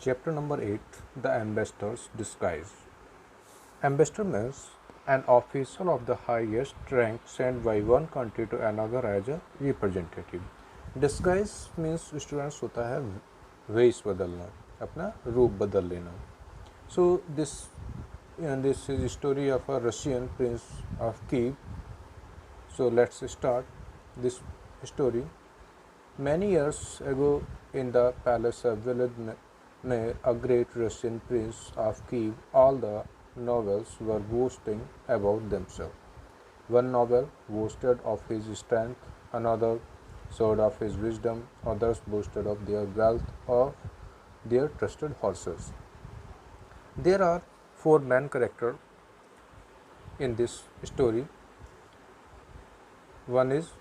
Chapter number 8. The Ambassador's Disguise. Ambassador means an official of the highest rank sent by one country to another as a representative. Disguise means students होता है वेश बदलना, अपना रूप बदल लेना. So this is story of a Russian prince of Kiev. So let's start this story. Many years ago, in the palace of Vladimir, a great Russian prince of Kiev, all the nobles were boasting about themselves. One noble boasted of his strength, another showed of his wisdom, others boasted of their wealth, of their trusted horses. There are four main characters in this story. One is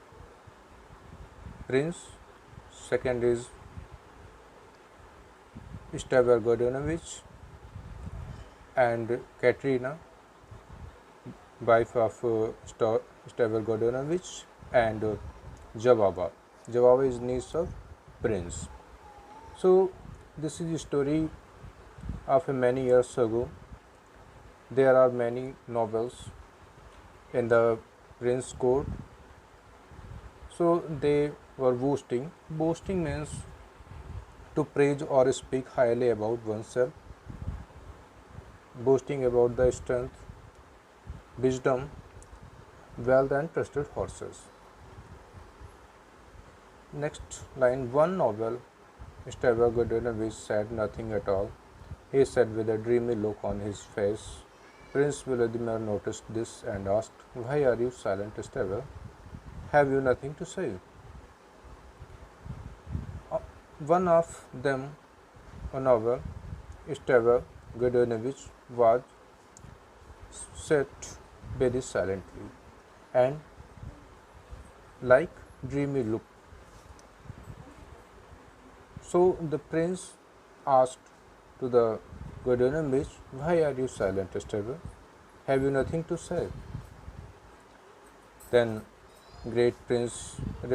Prince, second is Stever Godunovich, and Katrina, wife of Stever Godunovich, and Javaba. Javaba is niece of Prince. So this is a story of many years ago. There are many nobles in the prince court. So they were boasting. Boasting means to praise or speak highly about oneself, boasting about the strength, wisdom, wealth, and trusted horses. Next line, one noble, Stever Godunovich, said nothing at all. He said with a dreamy look on his face. Prince Vladimir noticed this and asked, "Why are you silent, Stever? Have you nothing to say?" One of them, a novel, Stever Godunovich, was sat very silently and like dreamy look. So the prince asked to the Godunovich, "Why are you silent, Stever? Have you nothing to say?" Then great prince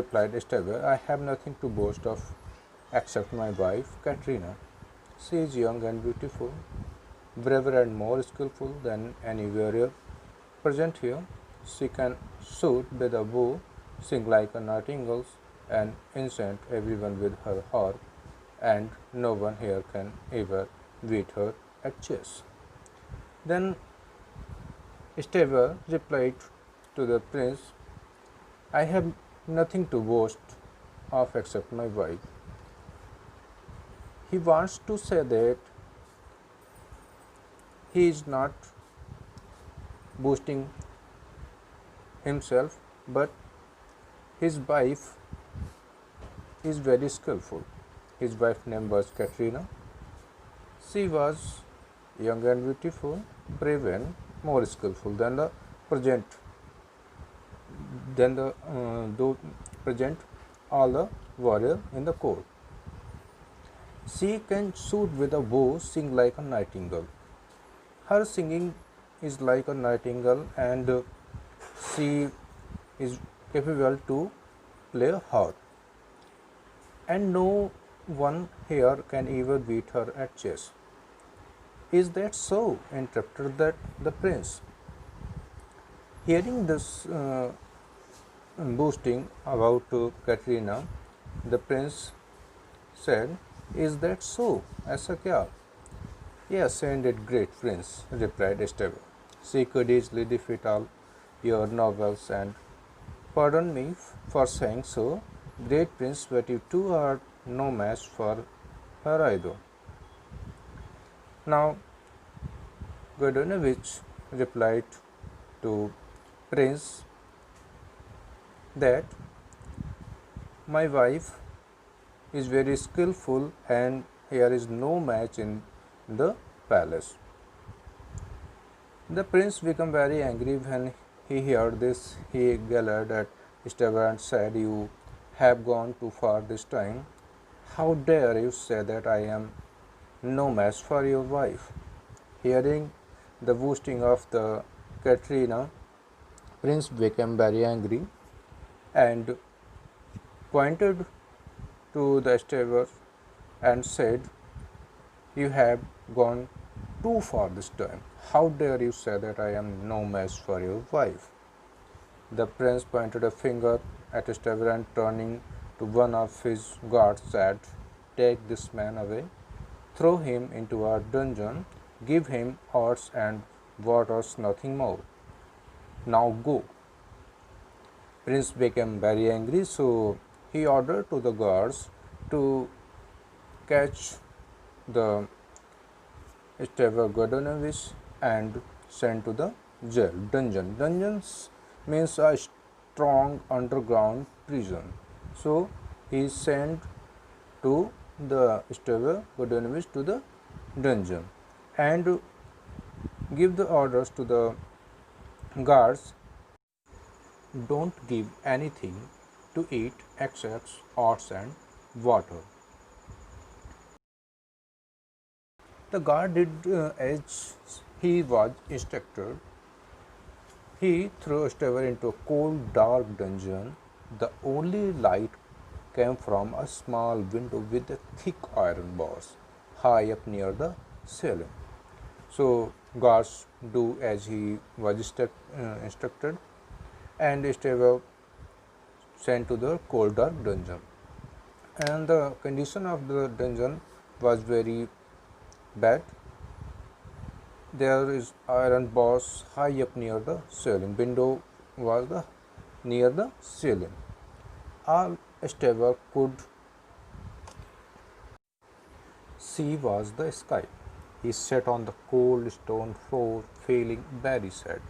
replied, "Stever, I have nothing to boast of except my wife, Katrina. She is young and beautiful, braver and more skillful than any warrior present here. She can shoot with a bow, sing like a nightingale, and enchant everyone with her harp, and no one here can ever beat her at chess." Then Stever replied to the prince, "I have nothing to boast of except my wife." He wants to say that he is not boasting himself, but his wife is very skillful. His wife's name was Katrina. She was young and beautiful, brave and more skillful than the present all the warrior in the court. She can shoot with a bow, sing like a nightingale. Her singing is like a nightingale, and she is capable to play a harp. And no one here can ever beat her at chess. Is that so? Interrupted the prince. Hearing this boasting about Katrina, the prince said, "Is that so? ऐसा क्या?" "Yes, and it great prince," replied Stever. "She could easily defeat all your nobles, and pardon me for saying so, great prince, but you two are no match for her either." Now Godunovich replied to prince that my wife is very skillful and here is no match in the palace. The prince became very angry when he heard this. He glared at Stever and said, "You have gone too far this time. How dare you say that I am no match for your wife?" Hearing the boasting of the Katrina, prince became very angry and pointed to the Stever and said, You have gone too far this time. How dare you say that I am no match for your wife?" The prince pointed a finger at Estevão and turning to one of his guards said, "Take this man away, throw him into a dungeon, give him odds and waters, nothing more. Now go." Prince became very angry, so he ordered to the guards to catch the Estevão Godonovich and sent to the jail dungeon. Dungeons means a strong underground prison. So he sent to the Estevão Godonovich to the dungeon and give the orders to the guards, don't give anything to eat except oats and water. The guard did as he was instructed. He threw Estevão into a cold, dark dungeon. The only light came from a small window with a thick iron bars high up near the ceiling. So guards do as he was instructed, and Estevão sent to the cold, dark dungeon. And the condition of the dungeon was very bad. There is iron bars high up near the ceiling. Window was near the ceiling. All Estevão could see was the sky. He sat on the cold stone floor, feeling very sad.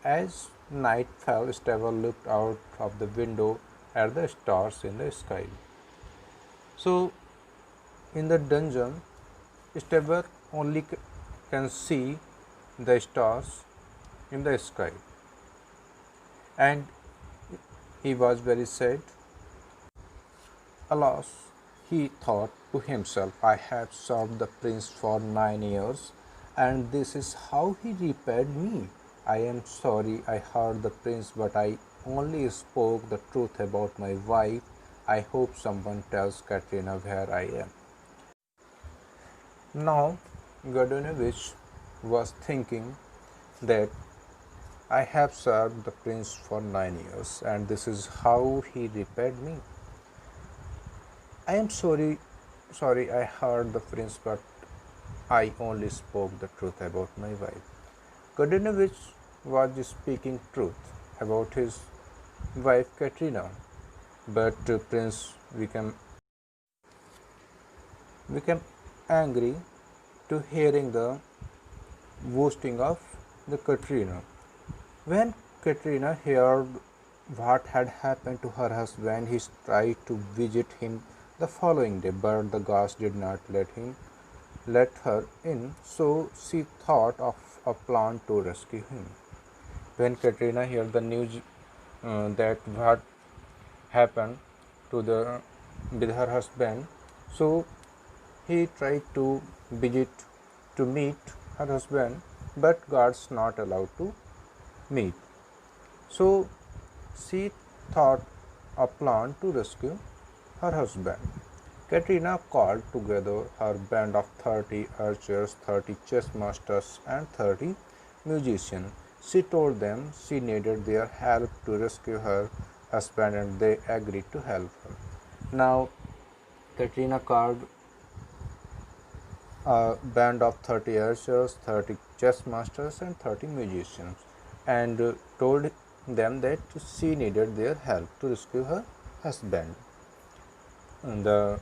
As night fell, Estevão looked out of the window at the stars in the sky. So, in the dungeon, Estevão only can see the stars in the sky, and he was very sad. Alas, he thought to himself, I have served the prince for 9 years, and this is how he repaid me. I am sorry I hurt the prince, but I only spoke the truth about my wife. I hope someone tells Katrina where I am. Now, Godonovich was thinking that I have served the prince for 9 years, and this is how he repaid me. I am sorry I hurt the prince, but I only spoke the truth about my wife. Godonovich was speaking truth about his wife Katrina, but Prince became angry to hearing the boasting of the Katrina. When Katrina heard what had happened to her husband, he tried to visit him the following day, but the guards did not let her in, so she thought of a plan to rescue him. When Katrina heard the news that what happened to the with her husband, so he tried to visit to meet her husband, but guards not allowed to meet. So she thought a plan to rescue her husband. Katrina called together her band of 30 archers, 30 chess masters, and 30 musicians. She told them she needed their help to rescue her husband, and they agreed to help her. Now, Katrina called a band of 30 archers, 30 chess masters, and 30 musicians, and told them that she needed their help to rescue her husband. And the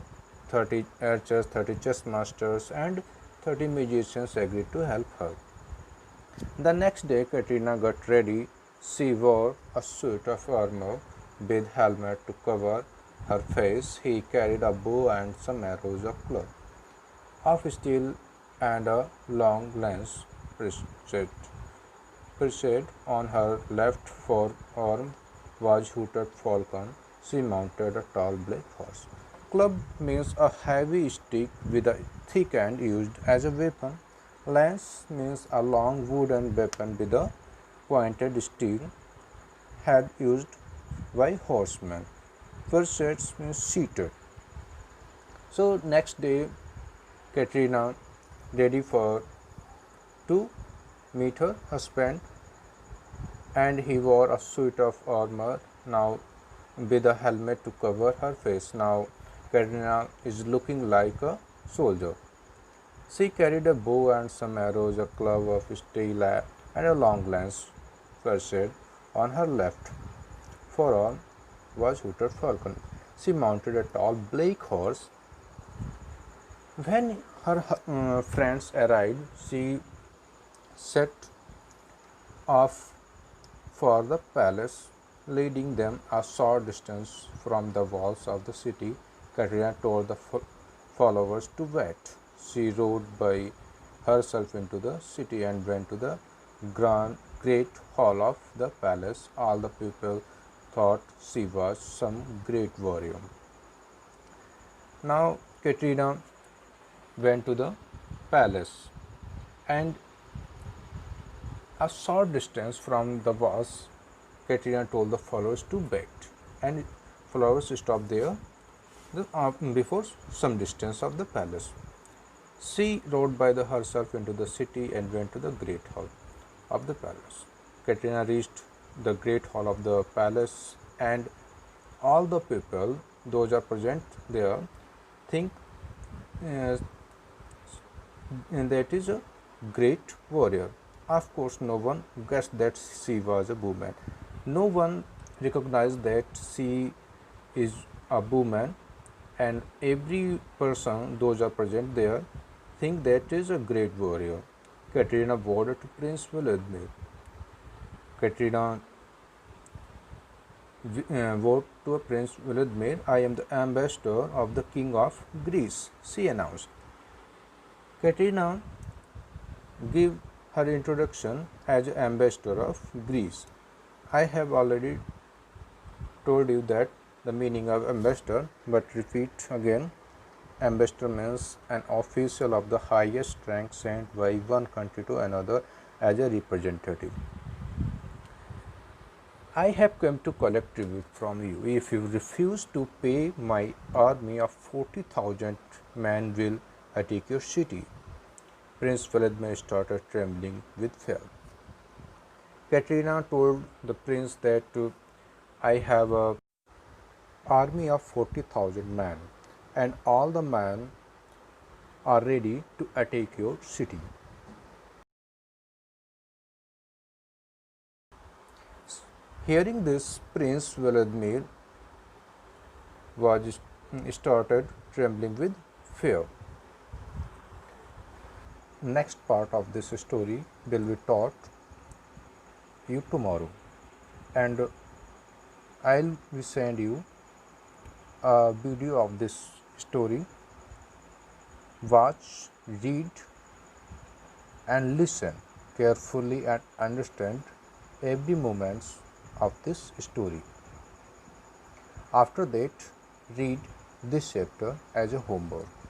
30 archers, 30 chess masters, and 30 musicians agreed to help her. The next day, Katrina got ready. She wore a suit of armor with helmet to cover her face. He carried a bow and some arrows of cloth of steel and a long lance perched on her left forearm was hooded falcon. She mounted a tall black horse. Club means a heavy stick with a thick end used as a weapon. Lance means a long wooden weapon with a pointed steel head used by horsemen. Perched means seated. So next day, Katrina ready for to meet her husband, and he wore a suit of armor now with a helmet to cover her face. Now Katrina is looking like a soldier. She carried a bow and some arrows, a club of steel, and a long lance pursued on her left forearm was hooded falcon. She mounted a tall black horse. When her friends arrived, she set off for the palace, leading them a short distance from the walls of the city. Katrina told the followers to wait. She rode by herself into the city and went to the great hall of the palace. All the people thought she was some great warrior. Now Katrina went to the palace, and a short distance from the walls, Katrina told the followers to wait, and followers stopped there before some distance of the palace. She rode by herself into the city and went to the great hall of the palace. Katrina reached the great hall of the palace, and all the people, those are present there, think uh, that is a great warrior. Of course, no one guessed that she was a woman. No one recognized that she is a woman, and every person, those are present there, think that is a great warrior. Katrina vowed to Prince Vladimir. Katrina vowed to Prince Vladimir, I am the ambassador of the King of Greece, she announced. Katrina gave her introduction as ambassador of Greece. I have already told you that the meaning of ambassador, but repeat again. Ambassador means an official of the highest rank sent by one country to another as a representative. I have come to collect tribute from you. If you refuse to pay, my army of 40,000 men will attack your city. Prince Vladimir started trembling with fear. Katrina told the prince that I have a army of 40,000 men, and all the men are ready to attack your city. Hearing this, Prince Vladimir was started trembling with fear. Next part of this story will be taught you tomorrow, and I'll be send you a video of this story. Watch, read, and listen carefully and understand every moment of this story. After that, read this chapter as a homework.